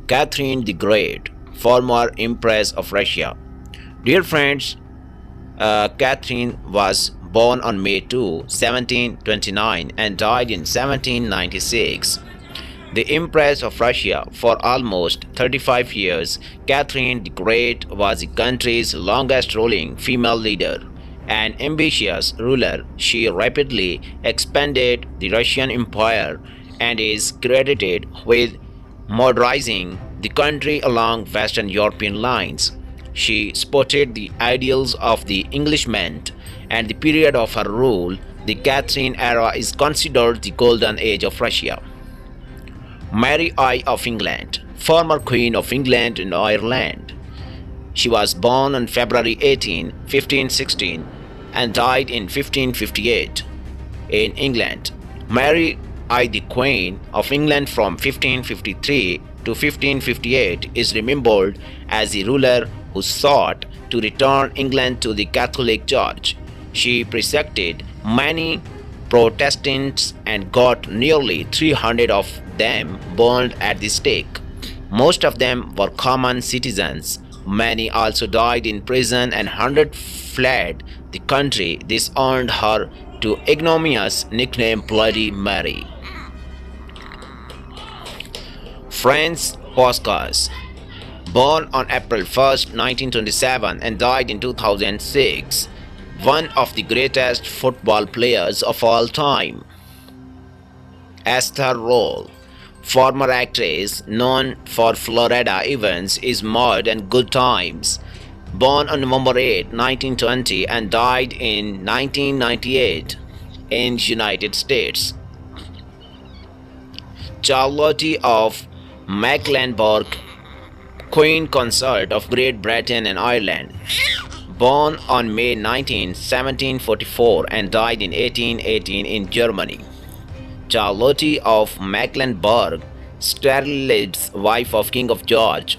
Catherine the Great, former Empress of Russia. Dear friends, Catherine was born on May 2, 1729 and died in 1796. The Empress of Russia for almost 35 years, Catherine the Great was the country's longest ruling female leader. An ambitious ruler, she rapidly expanded the Russian Empire and is credited with modernizing the country along Western European lines. She spotted the ideals of the Englishman, and the period of her rule, the Catherine era, is considered the golden age of Russia. Mary I of England, former Queen of England and Ireland. She was born on February 18, 1516, and died in 1558 in England. Mary I, the Queen of England from 1553 to 1558, is remembered as the ruler who sought to return England to the Catholic Church. She persecuted many Protestants and got nearly 300 of them burned at the stake. Most of them were common citizens. Many also died in prison and hundreds fled the country. This earned her the ignominious nickname Bloody Mary. Franz Puskas, born on April 1, 1927 and died in 2006, one of the greatest football players of all time. Esther Roll, former actress known for Florida Evans is Mud and Good Times, born on November 8, 1920 and died in 1998 in United States. Charlotte of Mecklenburg, Queen Consort of Great Britain and Ireland, born on May 19, 1744 and died in 1818 in Germany. Charlotte of Mecklenburg, Stirlitz, wife of King of George,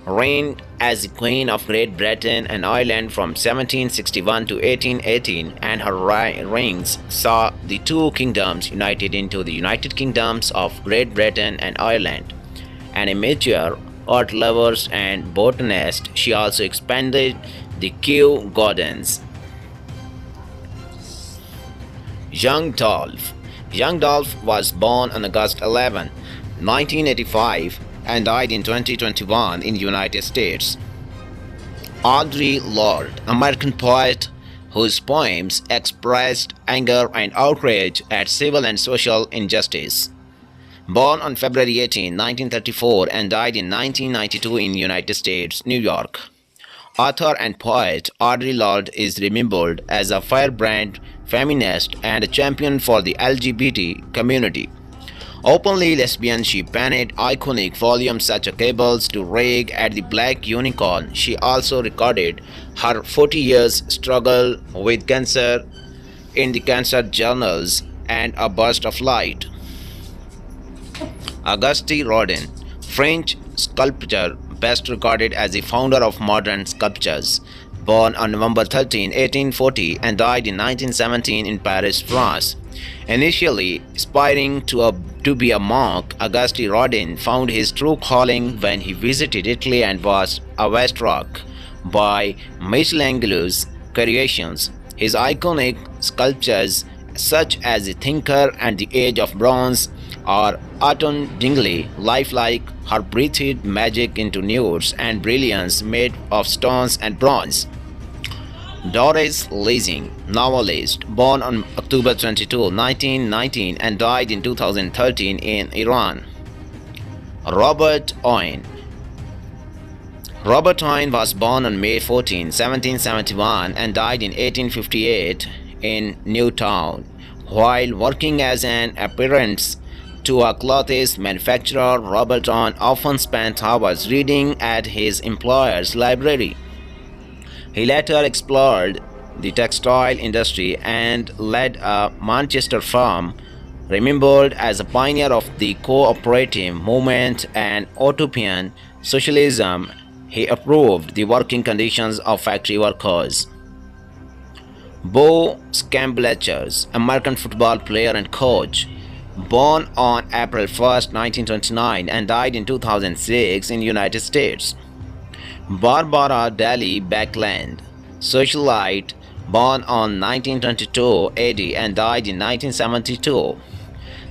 reigned as the Queen of Great Britain and Ireland from 1761 to 1818, and her reigns saw the two kingdoms united into the United Kingdoms of Great Britain and Ireland. An amateur art lover and botanist, she also expanded the Kew Gardens. Young Dolph. Young Dolph was born on August 11, 1985 and died in 2021 in the United States. Audre Lorde, American poet whose poems expressed anger and outrage at civil and social injustice. Born on February 18, 1934 and died in 1992 in the United States, New York. Author and poet Audre Lorde is remembered as a firebrand feminist and a champion for the LGBT community. Openly lesbian, she penned iconic volumes such as Cables to Rag at the Black Unicorn. She also recorded her 40 years struggle with cancer in the Cancer Journals and A Burst of Light. Auguste Rodin, French sculptor best regarded as the founder of modern sculptures, born on November 13, 1840 and died in 1917 in Paris, France. Initially aspiring to be a monk, Auguste Rodin found his true calling when he visited Italy and was awestruck by Michelangelo's creations. His iconic sculptures such as The Thinker and The Age of Bronze are utterly lifelike. Her breathed magic into nudes and brilliance made of stones and bronze. Doris Lessing, novelist, born on October 22, 1919 and died in 2013 in Iran. Robert Owen. Robert Owen was born on May 14, 1771 and died in 1858 in Newtown. While working as an apprentice to a clothes manufacturer, Robert Owen often spent hours reading at his employer's library. He later explored the textile industry and led a Manchester firm. Remembered as a pioneer of the cooperative movement and utopian socialism, he approved the working conditions of factory workers. Bo Scambletchers, American football player and coach, Born on April 1st, 1929 and died in 2006 in United States. Barbara Daly Backland, socialite, born on 1922 AD and died in 1972.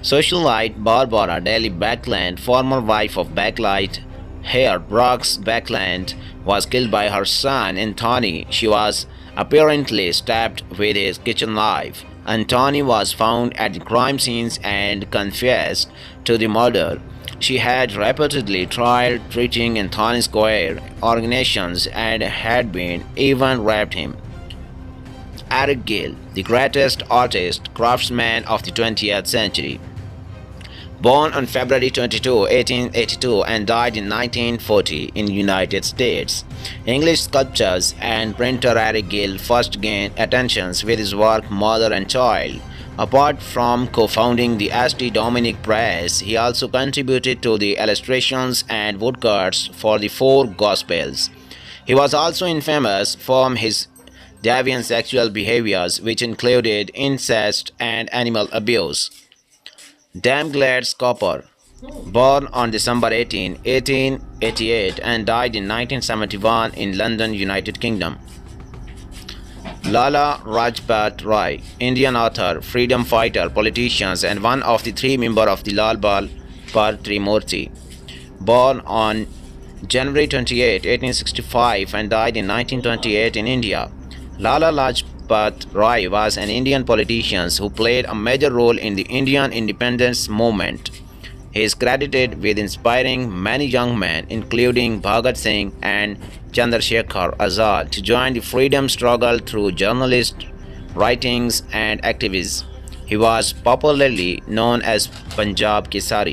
Socialite Barbara Daly Backland, former wife of Backlight Heir Brooks Backland, was killed by her son Anthony. She was apparently stabbed with his kitchen knife. Anthony was found at the crime scenes and confessed to the murder. She had repeatedly tried treating Anthony's square organizations and had been even raped him. Eric Gill, the greatest artist, craftsman of the 20th century. Born on February 22, 1882 and died in 1940 in United States. English sculptor and printer Eric Gill first gained attention with his work Mother and Child. Apart from co-founding the St. Dominic Press, he also contributed to the illustrations and woodcuts for the Four Gospels. He was also infamous for his deviant sexual behaviors, which included incest and animal abuse. Damglads Copper, born on December 18, 1888 and died in 1971 in London, United Kingdom. Lala Rajpat Rai, Indian author, freedom fighter, politician, and one of the three members of the Lal Bal Trimurti. Born on January 28, 1865 and died in 1928 in India. Lala Lajpat Rai was an Indian politician who played a major role in the Indian independence movement. He is credited with inspiring many young men, including Bhagat Singh and Chandrasekhar Azad, to join the freedom struggle through journalist writings and activism. He was popularly known as Punjab Kesari.